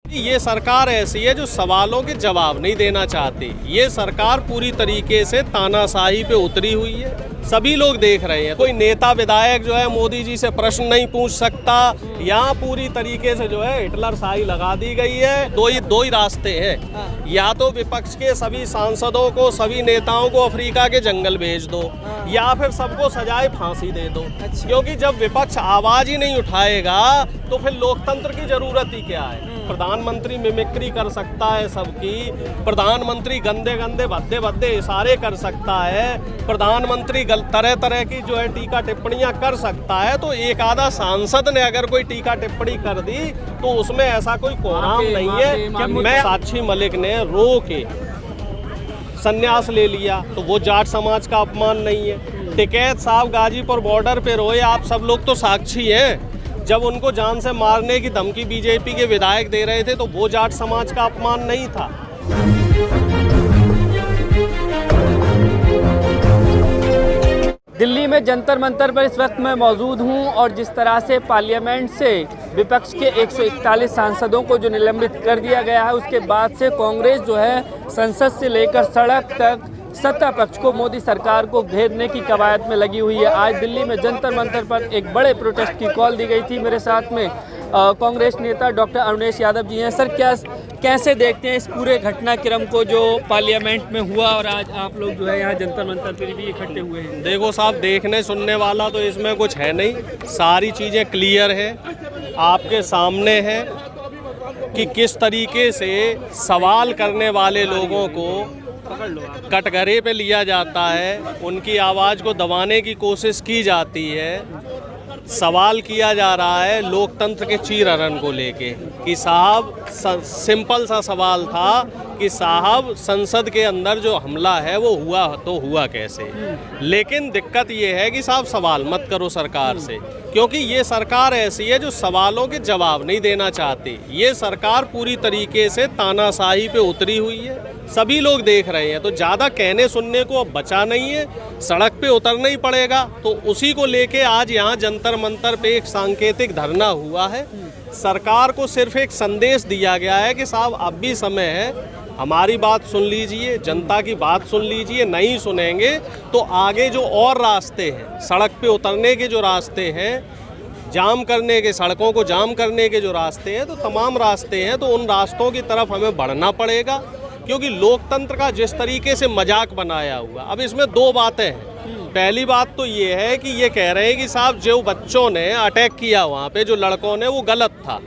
ये सरकार ऐसी है जो सवालों के जवाब नहीं देना चाहती। ये सरकार पूरी तरीके से तानाशाही पे उतरी हुई है, सभी लोग देख रहे हैं। कोई नेता विधायक जो है मोदी जी से प्रश्न नहीं पूछ सकता। यहाँ पूरी तरीके से जो है हिटलर शाही लगा दी गई है। दो ही रास्ते हैं, या तो विपक्ष के सभी सांसदों को, सभी नेताओं को अफ्रीका के जंगल भेज दो, या फिर सबको सजाए फांसी दे दो। क्योंकि जब विपक्ष आवाज ही नहीं उठाएगा तो फिर लोकतंत्र की जरूरत ही क्या है। प्रधानमंत्री मिमिक्री कर सकता है सबकी, प्रधानमंत्री गंदे गंदे भद्दे भद्दे इशारे कर सकता है, प्रधानमंत्री तरह तरह की जो है टीका टिप्पणियां कर सकता है। तो एक आधा सांसद ने अगर कोई टीका टिप्पणी कर दी तो उसमें ऐसा कोई कोराम नहीं है। मैं साक्षी मलिक ने रो के संन्यास ले लिया तो वो जाट समाज का अपमान नहीं है। टिकैत साहब गाजीपुर बॉर्डर पे रोए, आप सब लोग तो साक्षी हैं। जब उनको जान से मारने की धमकी बीजेपी के विधायक दे रहे थे तो वो जाट समाज का अपमान नहीं था। दिल्ली में जंतर मंतर पर इस वक्त मैं मौजूद हूं और जिस तरह से पार्लियामेंट से विपक्ष के 141 सांसदों को जो निलंबित कर दिया गया है, उसके बाद से कांग्रेस जो है संसद से लेकर सड़क तक सत्ता पक्ष को, मोदी सरकार को घेरने की कवायद में लगी हुई है। आज दिल्ली में जंतर मंतर पर एक बड़े प्रोटेस्ट की कॉल दी गई थी। मेरे साथ में कांग्रेस नेता डॉक्टर अरुणेश यादव जी हैं। सर, कैसे देखते हैं इस पूरे घटनाक्रम को जो पार्लियामेंट में हुआ और आज आप लोग जो है यहाँ जंतर मंतर पर भी इकट्ठे हुए हैं? देखो साहब, देखने सुनने वाला तो इसमें कुछ है नहीं, सारी चीज़ें क्लियर है, आपके सामने है कि किस तरीके से सवाल करने वाले लोगों को कटघरे पे लिया जाता है, उनकी आवाज़ को दबाने की कोशिश की जाती है। सवाल किया जा रहा है लोकतंत्र के चीरहरण को लेके कि साहब, सिंपल सा सवाल था कि साहब संसद के अंदर जो हमला है वो हुआ तो हुआ कैसे। लेकिन दिक्कत ये है कि साहब सवाल मत करो सरकार से, क्योंकि ये सरकार ऐसी है जो सवालों के जवाब नहीं देना चाहती। ये सरकार पूरी तरीके से तानाशाही पे उतरी हुई है, सभी लोग देख रहे हैं। तो ज़्यादा कहने सुनने को अब बचा नहीं है, सड़क पे उतरना ही पड़ेगा। तो उसी को लेके आज यहाँ जंतर मंतर पे एक सांकेतिक धरना हुआ है। सरकार को सिर्फ एक संदेश दिया गया है कि साहब अब भी समय है, हमारी बात सुन लीजिए, जनता की बात सुन लीजिए। नहीं सुनेंगे तो आगे जो और रास्ते हैं, सड़क पे उतरने के जो रास्ते हैं, जाम करने के, सड़कों को जाम करने के जो रास्ते हैं, तो तमाम रास्ते हैं, तो उन रास्तों की तरफ हमें बढ़ना पड़ेगा। क्योंकि लोकतंत्र का जिस तरीके से मजाक बनाया हुआ, अब इसमें दो बातें हैं। पहली बात तो ये है कि ये कह रहे हैं कि साहब जो बच्चों ने अटैक किया वहाँ पे, जो लड़कों ने, वो गलत था,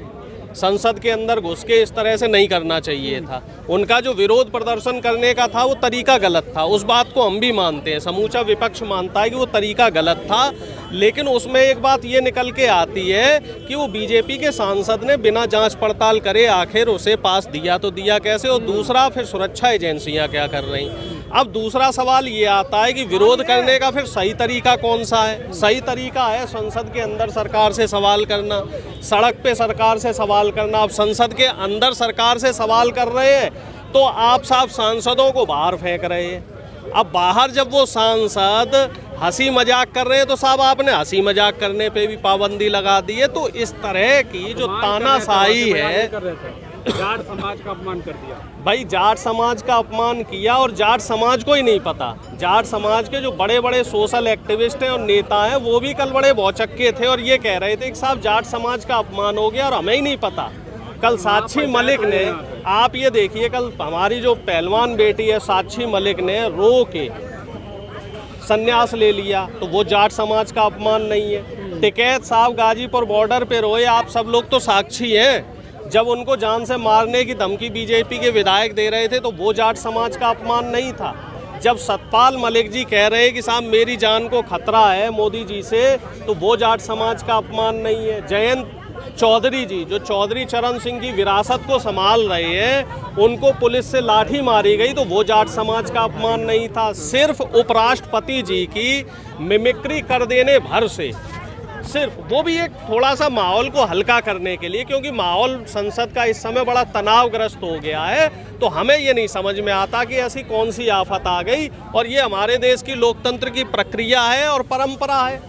संसद के अंदर घुस के इस तरह से नहीं करना चाहिए था। उनका जो विरोध प्रदर्शन करने का था वो तरीका गलत था, उस बात को हम भी मानते हैं, समूचा विपक्ष मानता है कि वो तरीका गलत था। लेकिन उसमें एक बात ये निकल के आती है कि वो बीजेपी के सांसद ने बिना जांच पड़ताल करे आखिर उसे पास दिया तो दिया कैसे, और दूसरा फिर सुरक्षा एजेंसियां क्या कर रही। अब दूसरा सवाल ये आता है कि विरोध करने का फिर सही तरीका कौन सा है। सही तरीका है संसद के अंदर सरकार से सवाल करना, सड़क पे सरकार से सवाल करना। अब संसद के अंदर सरकार से सवाल कर रहे हैं तो आप साहब सांसदों को बाहर फेंक रहे हैं। अब बाहर जब वो सांसद हंसी मजाक कर रहे हैं तो साहब आपने हंसी मजाक करने पे भी पाबंदी लगा दी है। तो इस तरह की जो तानाशाही है, जाट समाज का अपमान कर दिया भाई, जाट समाज का अपमान किया और जाट समाज को ही नहीं पता। जाट समाज के जो बड़े बड़े सोशल एक्टिविस्ट हैं और नेता हैं वो भी कल बड़े भौचक्के थे और ये कह रहे थे कि साहब जाट समाज का अपमान हो गया और हमें ही नहीं पता। कल साक्षी मलिक ने, आप ये देखिए, कल हमारी जो पहलवान बेटी है साक्षी मलिक ने रो के संन्यास ले लिया तो वो जाट समाज का अपमान नहीं है। टिकैत साहब गाजीपुर बॉर्डर पे रोए, आप सब लोग तो साक्षी हैं। जब उनको जान से मारने की धमकी बीजेपी के विधायक दे रहे थे तो वो जाट समाज का अपमान नहीं था। जब सतपाल मलिक जी कह रहे हैं कि साहब मेरी जान को खतरा है मोदी जी से, तो वो जाट समाज का अपमान नहीं है। जयंत चौधरी जी, जो चौधरी चरण सिंह की विरासत को संभाल रहे हैं, उनको पुलिस से लाठी मारी गई तो वो जाट समाज का अपमान नहीं था। सिर्फ उपराष्ट्रपति जी की मिमिक्री कर देने भर से, सिर्फ वो भी एक थोड़ा सा माहौल को हल्का करने के लिए, क्योंकि माहौल संसद का इस समय बड़ा तनावग्रस्त हो गया है। तो हमें ये नहीं समझ में आता कि ऐसी कौन सी आफत आ गई। और ये हमारे देश की लोकतंत्र की प्रक्रिया है और परंपरा है।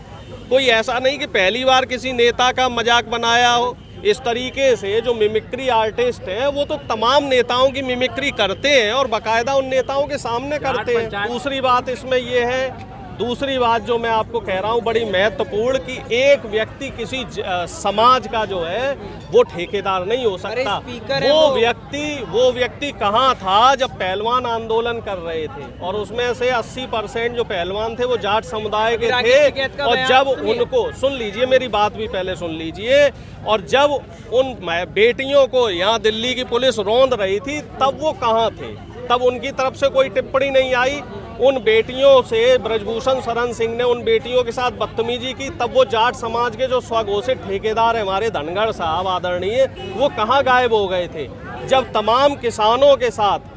कोई ऐसा नहीं कि पहली बार किसी नेता का मजाक बनाया हो इस तरीके से जो मिमिक्री आर्टिस्ट हैं वो तो तमाम नेताओं की मिमिक्री करते हैं और बाकायदा उन नेताओं के सामने करते हैं। दूसरी बात इसमें ये है, दूसरी बात जो मैं आपको कह रहा हूँ बड़ी महत्वपूर्ण, कि एक व्यक्ति किसी समाज का जो है वो ठेकेदार नहीं हो सकता। वो व्यक्ति कहाँ था जब पहलवान आंदोलन कर रहे थे और उसमें से 80% जो पहलवान थे वो जाट समुदाय के थे। और जब उनको, सुन लीजिए मेरी बात भी पहले सुन लीजिए, और जब उन बेटियों को यहाँ दिल्ली की पुलिस रौंद रही थी तब वो कहाँ थे? तब उनकी तरफ से कोई टिप्पणी नहीं आई। उन बेटियों से ब्रजभूषण शरण सिंह ने उन बेटियों के साथ बदतमीजी की, तब वो जाट समाज के जो स्वघोषित ठेकेदार हैं हमारे धनगढ़ साहब आदरणीय, वो कहाँ गायब हो गए थे? जब तमाम किसानों के साथ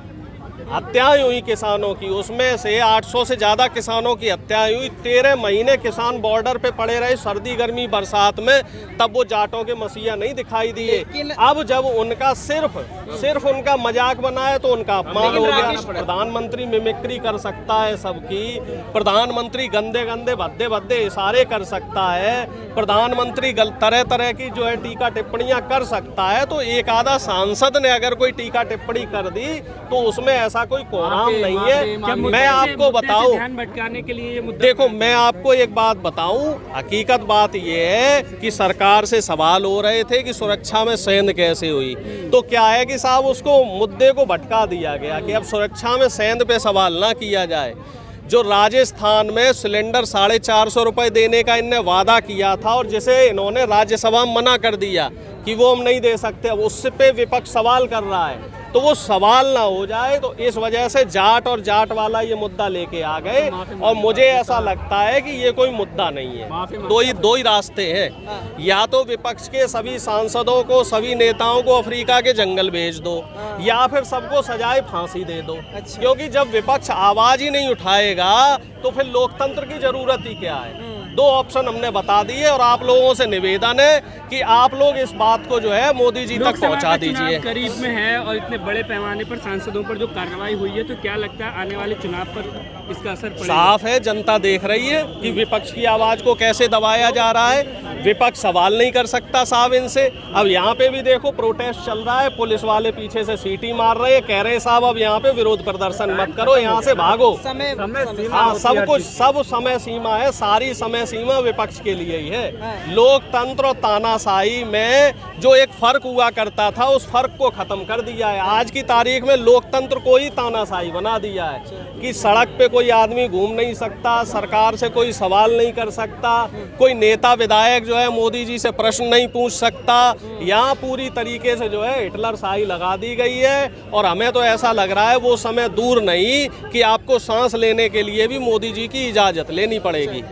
हत्याएं हुई किसानों की, उसमें से 800 से ज़्यादा किसानों की हत्याएं हुई, 13 महीने किसान बॉर्डर पे पड़े रहे सर्दी गर्मी बरसात में, तब वो जाटों के मसीहा नहीं दिखाई दिए। अब जब उनका सिर्फ उनका मजाक बनाए तो उनका अपमान हो गया। प्रधानमंत्री मिमिक्री कर सकता है सबकी, प्रधानमंत्री गंदे गंदे भद्दे भद्दे इशारे कर सकता है, प्रधानमंत्री तरह तरह की जो है टीका टिप्पणियां कर सकता है, तो एक आधा सांसद ने अगर कोई टीका टिप्पणी कर दी तो उसमें ऐसा कोई कोराम नहीं है। मैं आपको बताऊं, ध्यान भटकाने के लिए ये मुद्दा, देखो मैं आपको एक बात बताऊं, हकीकत बात ये है कि सरकार से सवाल हो रहे थे कि सुरक्षा में सेंध कैसे हुई, तो क्या है कि साहब उसको मुद्दे को भटका दिया गया कि अब सुरक्षा में सेंध पे सवाल ना किया जाए। जो राजस्थान में सिलेंडर 450 रुपये देने का इनने वादा किया था और जिसे इन्होंने राज्यसभा में मना कर दिया कि वो हम नहीं दे सकते, अब उससे पे विपक्ष सवाल कर रहा है, तो वो सवाल ना हो जाए, तो इस वजह से जाट और जाट वाला ये मुद्दा लेके आ गए। और मुझे ऐसा लगता है कि ये कोई मुद्दा नहीं है। दो ही रास्ते हैं, या तो विपक्ष के सभी सांसदों को, सभी नेताओं को अफ्रीका के जंगल भेज दो, या फिर सबको सजाए फांसी दे दो। क्योंकि जब विपक्ष आवाज ही नहीं उठाएगा तो फिर लोकतंत्र की जरूरत ही क्या है? दो ऑप्शन हमने बता दिए और आप लोगों से निवेदन है कि आप लोग इस बात को जो है मोदी जी तक पहुंचा दीजिए। करीब में है और इतने बड़े पैमाने पर सांसदों पर जो कार्रवाई हुई है, तो क्या लगता है आने वाले चुनाव पर इसका असर पड़ेगा? साफ है, जनता देख रही है कि विपक्ष की आवाज को कैसे दबाया जा रहा है। विपक्ष सवाल नहीं कर सकता साहब इनसे। अब यहाँ पे भी देखो प्रोटेस्ट चल रहा है, पुलिस वाले पीछे से सीटी मार रहे हैं, कह रहे हैं साहब अब यहाँ पे विरोध प्रदर्शन मत करो, यहाँ से भागो। हाँ, सब कुछ, सब समय सीमा है, सारी समय सीमा विपक्ष के लिए ही है। लोकतंत्र और तानाशाही में जो एक फर्क हुआ करता था उस फर्क को खत्म कर दिया है। आज की तारीख में लोकतंत्र को ही तानाशाही बना दिया है कि सड़क पे कोई आदमी घूम नहीं सकता, सरकार से कोई सवाल नहीं कर सकता, कोई नेता विधायक जो है मोदी जी से प्रश्न नहीं पूछ सकता। यहाँ पूरी तरीके से जो है हिटलर शाही लगा दी गई है और हमें तो ऐसा लग रहा है वो समय दूर नहीं कि आपको सांस लेने के लिए भी मोदी जी की इजाज़त लेनी पड़ेगी।